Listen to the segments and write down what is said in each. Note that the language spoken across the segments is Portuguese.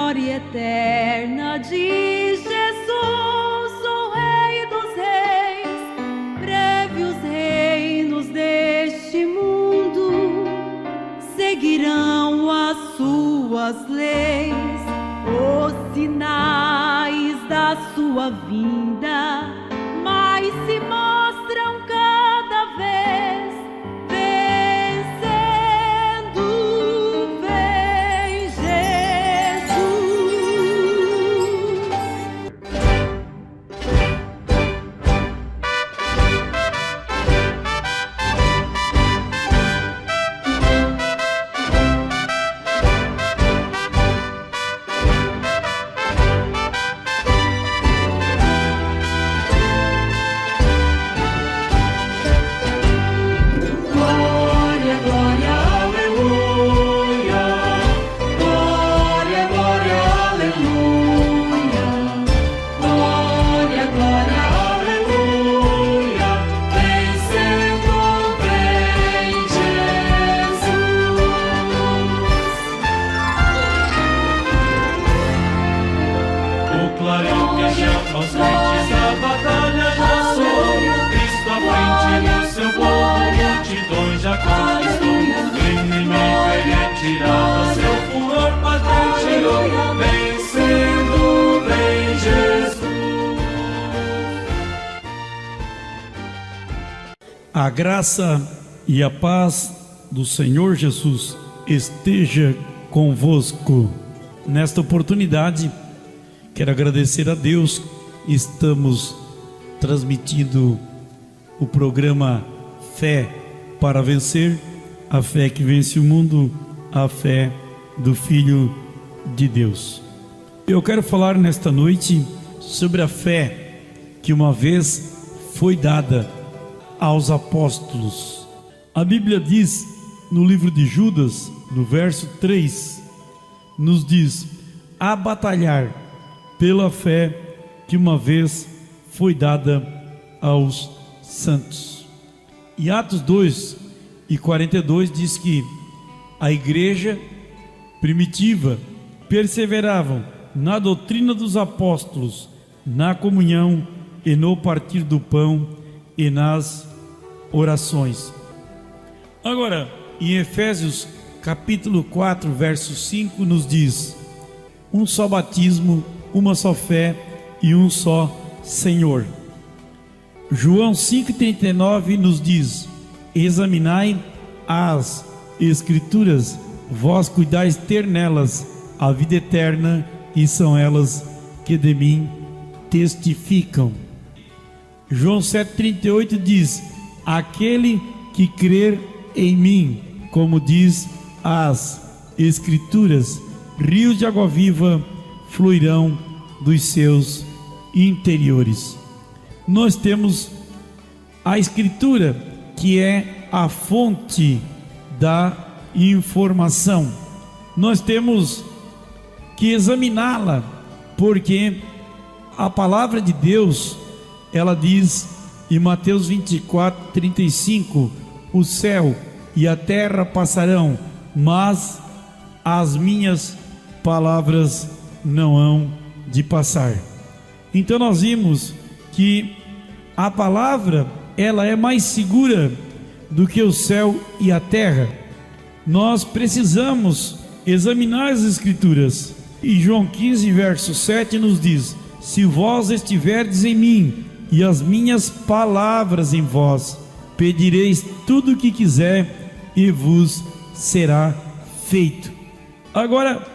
glória eterna de Jesus, o Rei dos Reis, breve os reinos deste mundo seguirão as suas leis, os sinais da sua vinda, mas se mostram cada vez vencendo, vem A graça e a paz do Senhor Jesus esteja convosco. Nesta oportunidade, quero agradecer a Deus. Estamos transmitindo o programa Fé para Vencer, a fé que vence o mundo, a fé do Filho de Deus. Eu quero falar nesta noite sobre a fé que uma vez foi dada aos apóstolos. A Bíblia diz no livro de Judas, no verso 3, nos diz: a batalhar pela fé que uma vez foi dada aos santos. E Atos 2:42 diz que a igreja primitiva perseveravam na doutrina dos apóstolos, na comunhão e no partir do pão e nas orações. Agora, em Efésios capítulo 4, verso 5 nos diz: um só batismo, uma só fé e um só Senhor. João 5,39 nos diz: examinai as Escrituras, vós cuidais ter nelas a vida eterna, e são elas que de mim testificam. João 7,38 diz: aquele que crer em mim, como diz as Escrituras, rios de água viva fluirão dos seus interiores. Nós temos a Escritura, que é a fonte da informação. Nós temos que examiná-la, porque a palavra de Deus, ela diz em Mateus 24:35: o céu e a terra passarão, mas as minhas palavras não hão de passar. Então nós vimos que a palavra, ela é mais segura do que o céu e a terra. Nós precisamos examinar as Escrituras. E João 15, verso 7 nos diz: se vós estiverdes em mim e as minhas palavras em vós, pedireis tudo o que quiser e vos será feito. Agora,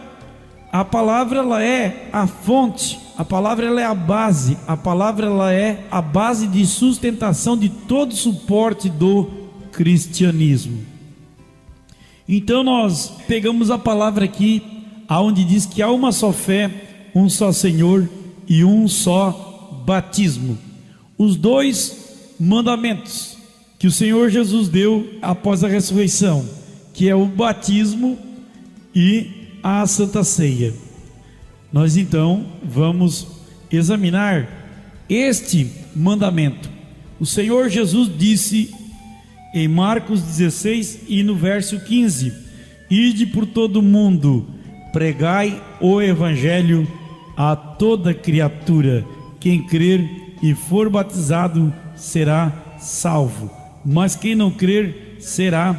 a palavra, ela é a fonte, a palavra, ela é a base, a palavra, ela é a base de sustentação de todo o suporte do cristianismo. Então nós pegamos a palavra aqui, aonde diz que há uma só fé, um só Senhor e um só batismo. Os dois mandamentos que o Senhor Jesus deu após a ressurreição, que é o batismo e a Santa Ceia. Nós então vamos examinar este mandamento. O Senhor Jesus disse em Marcos 16 e no verso 15: ide por todo o mundo, pregai o evangelho a toda criatura. Quem crer e for batizado será salvo, mas quem não crer será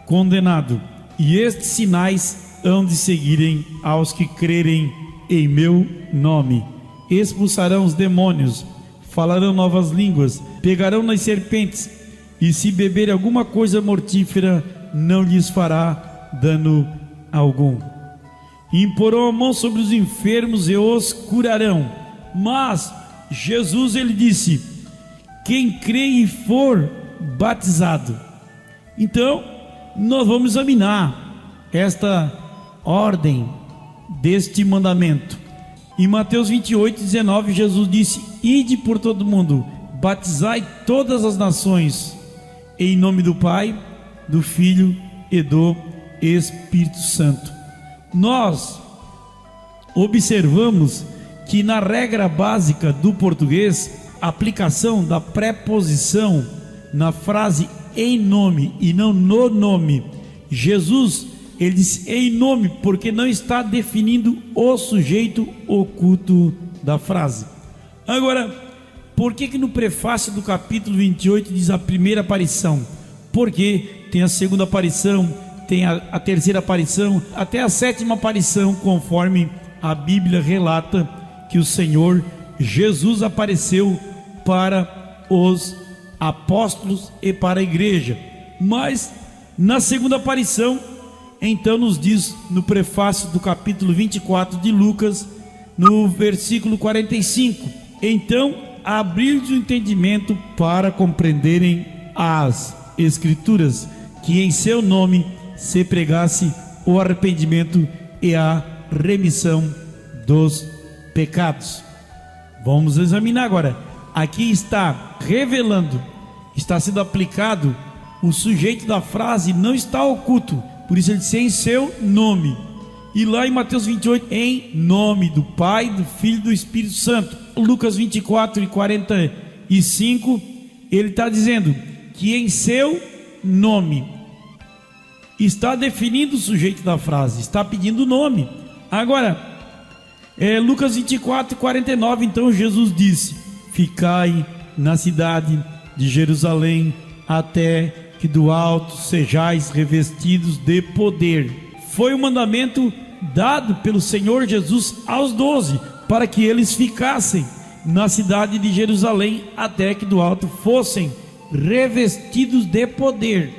condenado. E estes sinais hão de seguirem aos que crerem em meu nome: expulsarão os demônios, falarão novas línguas, pegarão nas serpentes, e se beberem alguma coisa mortífera, não lhes fará dano algum. Imporão a mão sobre os enfermos e os curarão. Mas Jesus, ele disse: quem crê e for batizado. Então nós vamos examinar esta ordem deste mandamento. Em Mateus 28:19, Jesus disse: ide por todo mundo, batizai todas as nações, em nome do Pai, do Filho e do Espírito Santo. Nós observamos que na regra básica do português, a aplicação da preposição na frase em nome e não no nome, Jesus, ele disse em nome, porque não está definindo o sujeito oculto da frase. Agora, por que no prefácio do capítulo 28 diz a primeira aparição? Porque tem a segunda aparição, tem a terceira aparição, até a sétima aparição, conforme a Bíblia relata que o Senhor Jesus apareceu para os apóstolos e para a igreja. Mas na segunda aparição, então nos diz no prefácio do capítulo 24 de Lucas, no versículo 45: então abrir-lhes o entendimento para compreenderem as Escrituras, que em seu nome se pregasse o arrependimento e a remissão dos pecados. Vamos examinar agora. Aqui está revelando, está sendo aplicado, o sujeito da frase não está oculto, por isso ele disse em seu nome. E lá em Mateus 28, em nome do Pai, do Filho e do Espírito Santo. Lucas 24:45, ele está dizendo que em seu nome, está definindo o sujeito da frase, está pedindo o nome. Agora, Lucas 24:49, então Jesus disse: ficai na cidade de Jerusalém, até que do alto sejais revestidos de poder. Foi um mandamento dado pelo Senhor Jesus aos 12, para que eles ficassem na cidade de Jerusalém, até que do alto fossem revestidos de poder.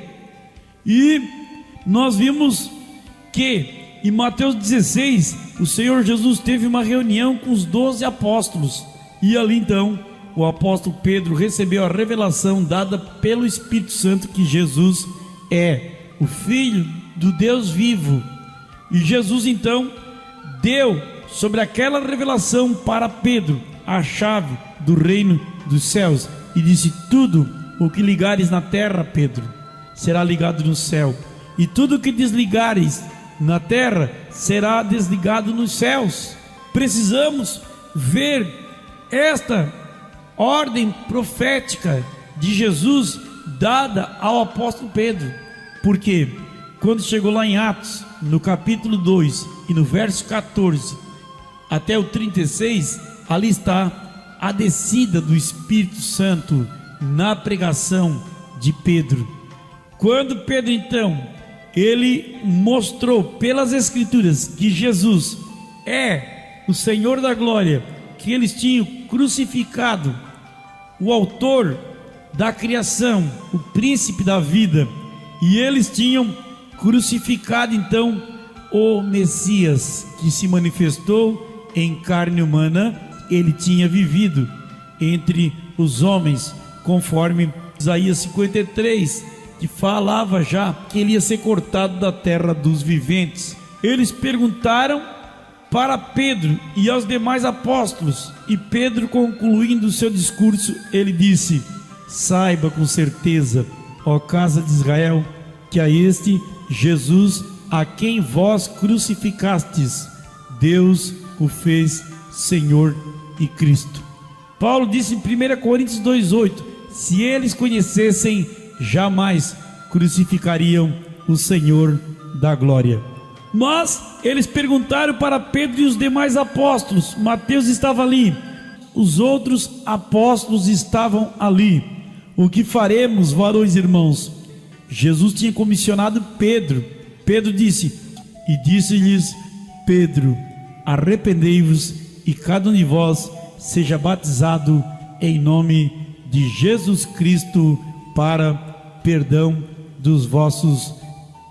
E nós vimos que em Mateus 16, o Senhor Jesus teve uma reunião com os 12 apóstolos, e ali então o apóstolo Pedro recebeu a revelação dada pelo Espírito Santo que Jesus é o Filho do Deus vivo. E Jesus então deu sobre aquela revelação para Pedro a chave do reino dos céus, e disse: tudo o que ligares na terra, Pedro, será ligado no céu, e tudo o que desligares na terra será desligado nos céus. Precisamos ver esta ordem profética de Jesus dada ao apóstolo Pedro, porque quando chegou lá em Atos, no capítulo 2 e no verso 14 até o 36, ali está a descida do Espírito Santo na pregação de Pedro. Quando Pedro então, ele mostrou pelas Escrituras que Jesus é o Senhor da glória, que eles tinham crucificado o autor da criação, o príncipe da vida, e eles tinham crucificado então o Messias, que se manifestou em carne humana. Ele tinha vivido entre os homens, conforme Isaías 53, que falava já que ele ia ser cortado da terra dos viventes. Eles perguntaram para Pedro e aos demais apóstolos, e Pedro, concluindo o seu discurso, ele disse: saiba com certeza, ó casa de Israel, que a este Jesus, a quem vós crucificastes, Deus o fez Senhor e Cristo. Paulo disse em 1 Coríntios 2:8: se eles conhecessem, jamais crucificariam o Senhor da glória. Mas eles perguntaram para Pedro e os demais apóstolos. Mateus estava ali, os outros apóstolos estavam ali. O que faremos, varões irmãos? Jesus tinha comissionado Pedro. Pedro disse, e disse-lhes Pedro: arrependei-vos e cada um de vós seja batizado em nome de Jesus Cristo para perdão dos vossos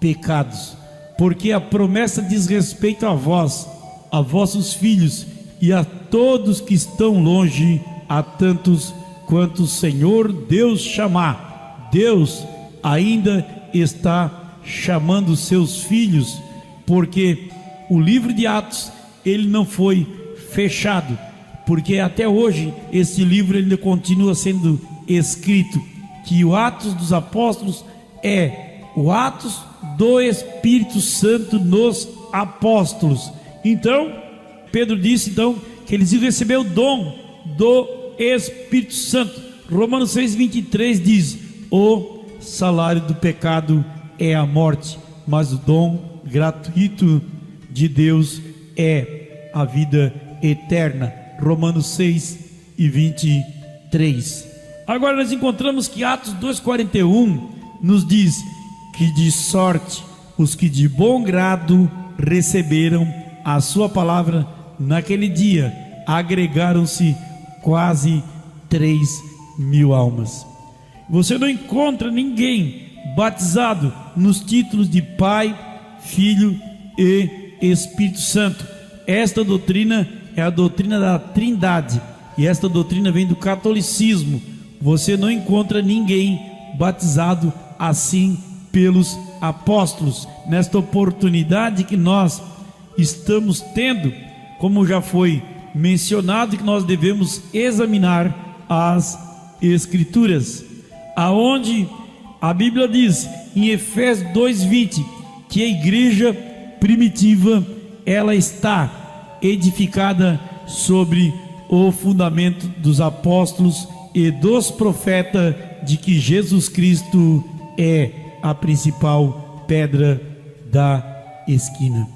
pecados, porque a promessa diz respeito a vós, a vossos filhos e a todos que estão longe, a tantos quanto o Senhor Deus chamar. Deus ainda está chamando seus filhos, porque o livro de Atos ele não foi fechado, porque até hoje esse livro ainda continua sendo escrito, que o Atos dos Apóstolos é o Atos do Espírito Santo nos apóstolos. Então Pedro disse que eles iam receber o dom do Espírito Santo. Romanos 6:23 diz: o salário do pecado é a morte, mas o dom gratuito de Deus é a vida eterna. Romanos 6:23. Agora nós encontramos que Atos 2:41 nos diz que de sorte os que de bom grado receberam a sua palavra naquele dia agregaram-se quase 3.000 almas. Você não encontra ninguém batizado nos títulos de Pai, Filho e Espírito Santo. Esta doutrina é a doutrina da Trindade, e esta doutrina vem do catolicismo. Você não encontra ninguém batizado assim pelos apóstolos. Nesta oportunidade que nós estamos tendo, como já foi mencionado, que nós devemos examinar as Escrituras, aonde a Bíblia diz em Efésios 2:20 que a igreja primitiva ela está edificada sobre o fundamento dos apóstolos e dos profetas, de que Jesus Cristo é a principal pedra da esquina.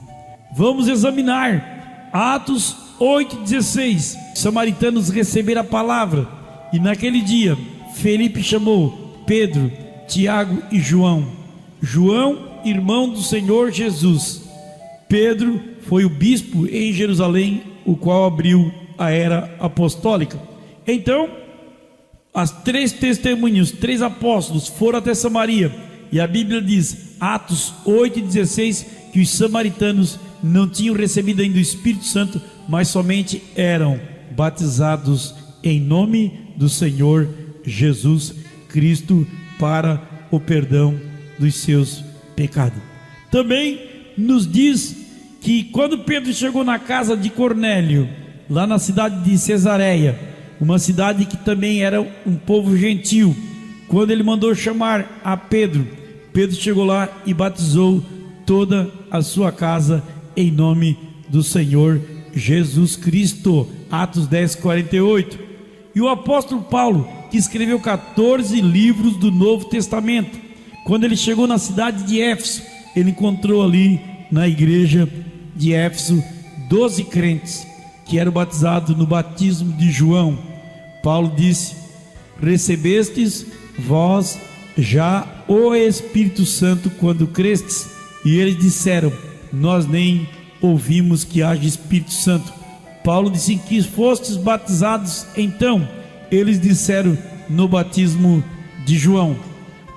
Vamos examinar Atos 8:16. Samaritanos receberam a palavra, e naquele dia Felipe chamou Pedro, Tiago e João. João, irmão do Senhor Jesus. Pedro foi o bispo em Jerusalém, o qual abriu a era apostólica. Então, as três testemunhas, os três apóstolos foram até Samaria, e a Bíblia diz, Atos 8:16, que os samaritanos não tinham recebido ainda o Espírito Santo, mas somente eram batizados em nome do Senhor Jesus Cristo para o perdão dos seus pecados. Também nos diz que quando Pedro chegou na casa de Cornélio, lá na cidade de Cesareia, uma cidade que também era um povo gentil, quando ele mandou chamar a Pedro, Pedro chegou lá e batizou toda a sua casa em nome do Senhor Jesus Cristo. Atos 10:48. E o apóstolo Paulo, que escreveu 14 livros do Novo Testamento, quando ele chegou na cidade de Éfeso, ele encontrou ali na igreja de Éfeso 12 crentes que eram batizados no batismo de João. Paulo disse: recebestes vós já o Espírito Santo quando crestes? E eles disseram: nós nem ouvimos que haja Espírito Santo. Paulo disse: que fostes batizados então? Eles disseram: no batismo de João.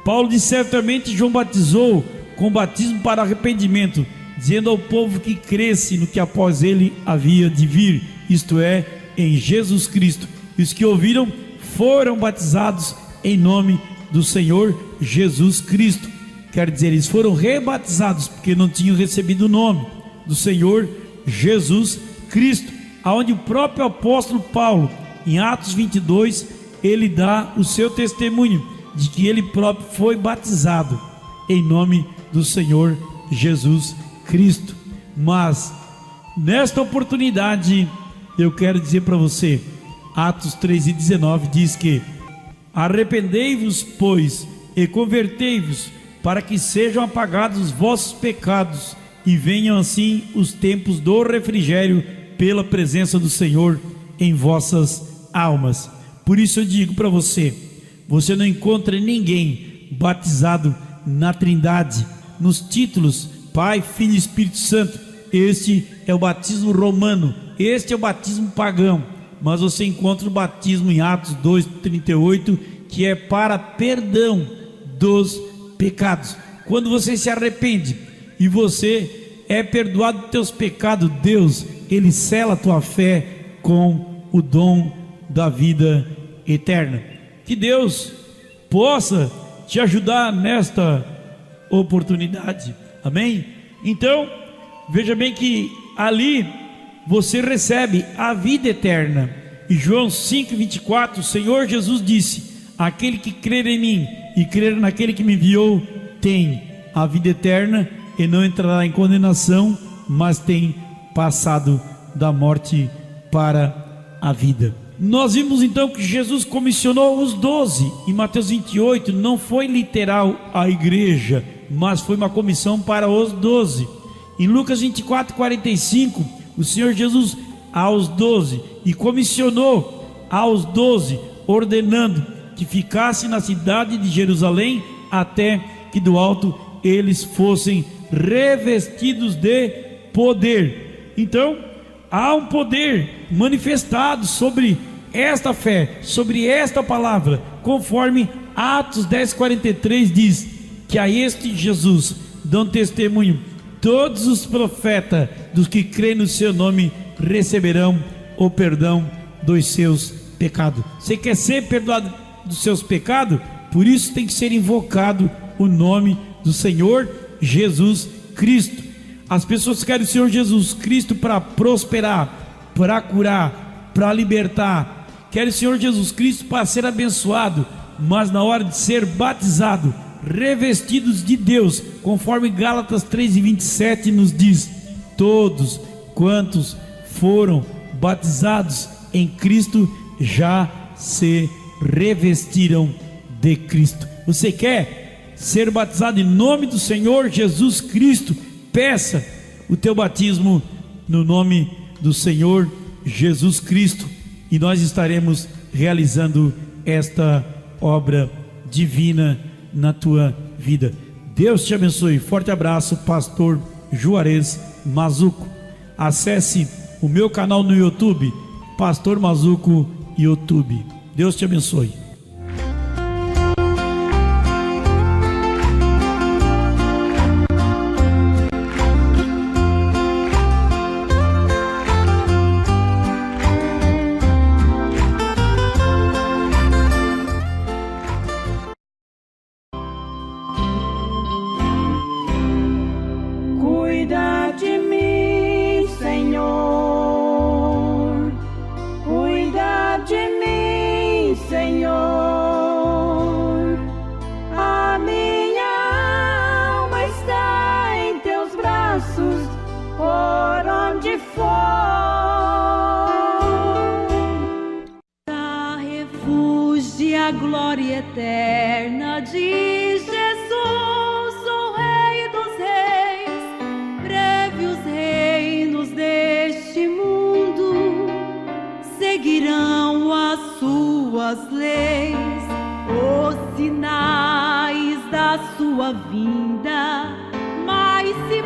Paulo disse: certamente João batizou com batismo para arrependimento, dizendo ao povo que cresce no que após ele havia de vir, isto é, em Jesus Cristo. E os que ouviram foram batizados em nome do Senhor Jesus Cristo. Quer dizer, eles foram rebatizados porque não tinham recebido o nome do Senhor Jesus Cristo, aonde o próprio apóstolo Paulo, em Atos 22, ele dá o seu testemunho de que ele próprio foi batizado em nome do Senhor Jesus Cristo. Mas nesta oportunidade eu quero dizer para você, Atos 3:19 diz que: arrependei-vos, pois, e convertei-vos, para que sejam apagados os vossos pecados, e venham assim os tempos do refrigério pela presença do Senhor em vossas almas. Por isso eu digo para você, você não encontra ninguém batizado na Trindade, nos títulos Pai, Filho e Espírito Santo. Este é o batismo romano, este é o batismo pagão, mas você encontra o batismo em Atos 2:38, que é para perdão dos pecados. Quando você se arrepende e você é perdoado dos teus pecados, Deus, Ele sela a tua fé com o dom da vida eterna. Que Deus possa te ajudar nesta oportunidade, amém? Então, veja bem que ali você recebe a vida eterna. E João 5:24, o Senhor Jesus disse: aquele que crer em mim e crer naquele que me enviou tem a vida eterna e não entrará em condenação, mas tem passado da morte para a vida. Nós vimos então que Jesus comissionou os 12 em Mateus 28. Não foi literal a igreja, mas foi uma comissão para os 12. Em Lucas 24:45, o Senhor Jesus aos 12 e comissionou aos 12, ordenando que ficassem na cidade de Jerusalém até que do alto eles fossem revestidos de poder. Então há um poder manifestado sobre esta fé, sobre esta palavra, conforme Atos 10:43 diz que a este Jesus dão testemunho todos os profetas, dos que creem no seu nome receberão o perdão dos seus pecados. Você quer ser perdoado dos seus pecados? Por isso tem que ser invocado o nome do Senhor Jesus Cristo. As pessoas querem o Senhor Jesus Cristo para prosperar, para curar, para libertar. Querem o Senhor Jesus Cristo para ser abençoado, mas na hora de ser batizado, revestidos de Deus, conforme Gálatas 3:27 nos diz: todos quantos foram batizados em Cristo já se revestiram de Cristo. Você quer ser batizado em nome do Senhor Jesus Cristo? Peça o teu batismo no nome do Senhor Jesus Cristo, e nós estaremos realizando esta obra divina na tua vida. Deus te abençoe. Forte abraço, pastor Juarez Mazuco. Acesse o meu canal no YouTube, Pastor Mazuco YouTube. Deus te abençoe. Cuida de mim, Senhor. Cuida de mim, Senhor. A minha alma está em teus braços, por onde for. A refúgio e a glória eterna de Jesus. Seguirão as suas leis, os sinais da sua vinda, mas se